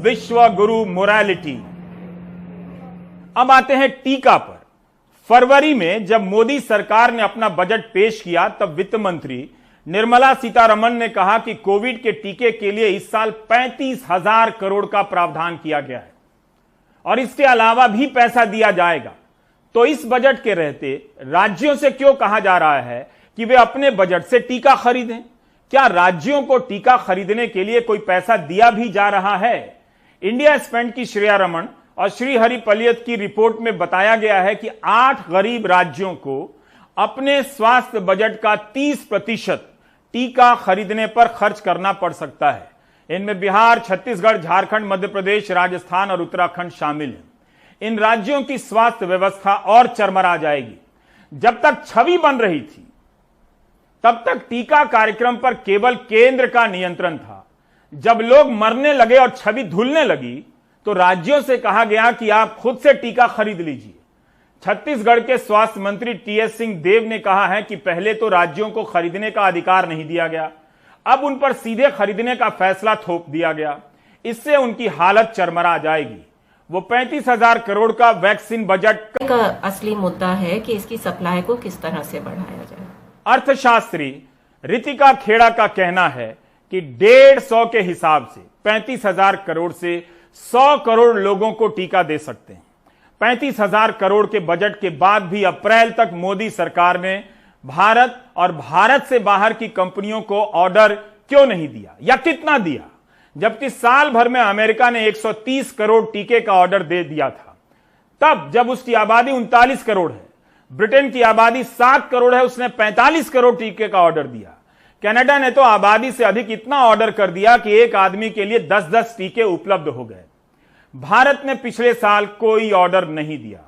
विश्व गुरु मोरालिटी। अब आते हैं टीका पर। फरवरी में जब मोदी सरकार ने अपना बजट पेश किया तब वित्त मंत्री निर्मला सीतारमण ने कहा कि कोविड के टीके के लिए इस साल 35,000 करोड़ का प्रावधान किया गया है और इसके अलावा भी पैसा दिया जाएगा। तो इस बजट के रहते राज्यों से क्यों कहा जा रहा है कि वे अपने बजट से टीका खरीदें? क्या राज्यों को टीका खरीदने के लिए कोई पैसा दिया भी जा रहा है? इंडिया स्पेंड की श्रेया रमन और श्रीहरि पलियत की रिपोर्ट में बताया गया है कि 8 गरीब राज्यों को अपने स्वास्थ्य बजट का 30% टीका खरीदने पर खर्च करना पड़ सकता है। इनमें बिहार, छत्तीसगढ़, झारखंड, मध्य प्रदेश, राजस्थान और उत्तराखंड शामिल हैं। इन राज्यों की स्वास्थ्य व्यवस्था और चरमरा जाएगी। जब तक छवि बन रही थी तब तक टीका कार्यक्रम पर केवल केंद्र का नियंत्रण था। जब लोग मरने लगे और छवि धुलने लगी तो राज्यों से कहा गया कि आप खुद से टीका खरीद लीजिए। छत्तीसगढ़ के स्वास्थ्य मंत्री टीएस सिंहदेव ने कहा है कि पहले तो राज्यों को खरीदने का अधिकार नहीं दिया गया, अब उन पर सीधे खरीदने का फैसला थोप दिया गया। इससे उनकी हालत चरमरा जाएगी। वो 35,000 करोड़ का वैक्सीन बजट का असली मुद्दा है कि इसकी सप्लाई को किस तरह से बढ़ाया जाए। अर्थशास्त्री रितिका खेड़ा का कहना है कि 150 के हिसाब से 35,000 करोड़ से 100 करोड़ लोगों को टीका दे सकते हैं। 35,000 करोड़ के बजट के बाद भी अप्रैल तक मोदी सरकार ने भारत और भारत से बाहर की कंपनियों को ऑर्डर क्यों नहीं दिया या कितना दिया, जबकि साल भर में अमेरिका ने 130 करोड़ टीके का ऑर्डर दे दिया था, तब जब उसकी आबादी 39 करोड़ है। ब्रिटेन की आबादी 7 करोड़ है, उसने 45 करोड़ टीके का ऑर्डर दिया। कनाडा ने तो आबादी से अधिक इतना ऑर्डर कर दिया कि एक आदमी के लिए 10-10 टीके उपलब्ध हो गए। भारत ने पिछले साल कोई ऑर्डर नहीं दिया।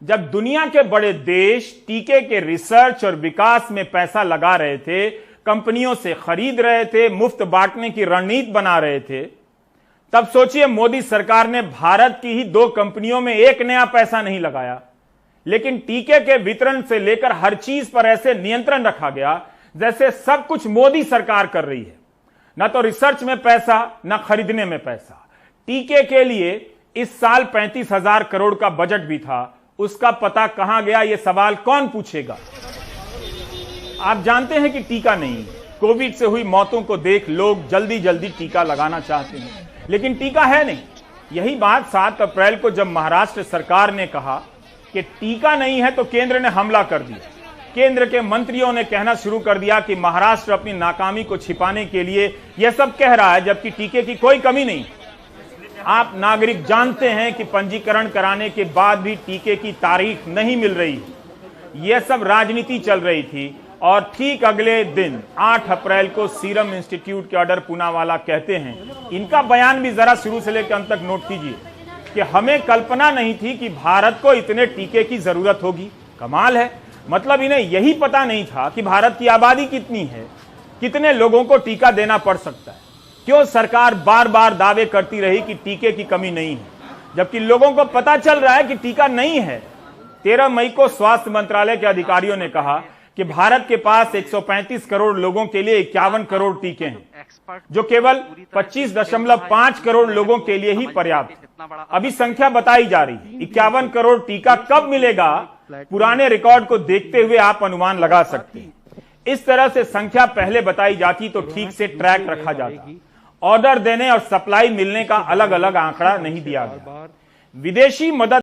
जब दुनिया के बड़े देश टीके के रिसर्च और विकास में पैसा लगा रहे थे, कंपनियों से खरीद रहे थे, मुफ्त बांटने की रणनीति बना रहे थे, तब सोचिए मोदी सरकार ने भारत की ही 2 कंपनियों में एक नया पैसा नहीं लगाया, लेकिन टीके के वितरण से लेकर हर चीज पर ऐसे नियंत्रण रखा गया जैसे सब कुछ मोदी सरकार कर रही है। न तो रिसर्च में पैसा, न खरीदने में पैसा। टीके के लिए इस साल 35,000 करोड़ का बजट भी था, उसका पता कहां गया, यह सवाल कौन पूछेगा? आप जानते हैं कि टीका नहीं, कोविड से हुई मौतों को देख लोग जल्दी जल्दी टीका लगाना चाहते हैं, लेकिन टीका है नहीं। यही बात 7 अप्रैल को जब महाराष्ट्र सरकार ने कहा कि टीका नहीं है तो केंद्र ने हमला कर दिया। केंद्र के मंत्रियों ने कहना शुरू कर दिया कि महाराष्ट्र अपनी नाकामी को छिपाने के लिए यह सब कह रहा है, जबकि टीके की कोई कमी नहीं। आप नागरिक जानते हैं कि पंजीकरण कराने के बाद भी टीके की तारीख नहीं मिल रही। यह सब राजनीति चल रही थी और ठीक अगले दिन 8 अप्रैल को सीरम इंस्टीट्यूट के ऑर्डर पूनावाला कहते हैं, इनका बयान भी जरा शुरू से लेकर अंत तक नोट कीजिए, कि हमें कल्पना नहीं थी कि भारत को इतने टीके की जरूरत होगी। कमाल है, मतलब इन्हें यही पता नहीं था कि भारत की आबादी कितनी है, कितने लोगों को टीका देना पड़ सकता है। क्यों सरकार बार बार दावे करती रही कि टीके की कमी नहीं है, जबकि लोगों को पता चल रहा है कि टीका नहीं है। 13 मई को स्वास्थ्य मंत्रालय के अधिकारियों ने कहा कि भारत के पास 135 करोड़ लोगों के लिए 51 करोड़ टीके हैं, जो केवल 25.5 करोड़ लोगों के लिए ही पर्याप्त है। अभी संख्या बताई जा रही है। 51 करोड़ टीका कब मिलेगा, पुराने रिकॉर्ड को देखते हुए आप अनुमान लगा सकते हैं। इस तरह से संख्या पहले बताई जाती तो ठीक से ट्रैक रखा जाता। ऑर्डर देने और सप्लाई मिलने का अलग अलग आंकड़ा नहीं दिया गया। विदेशी मदद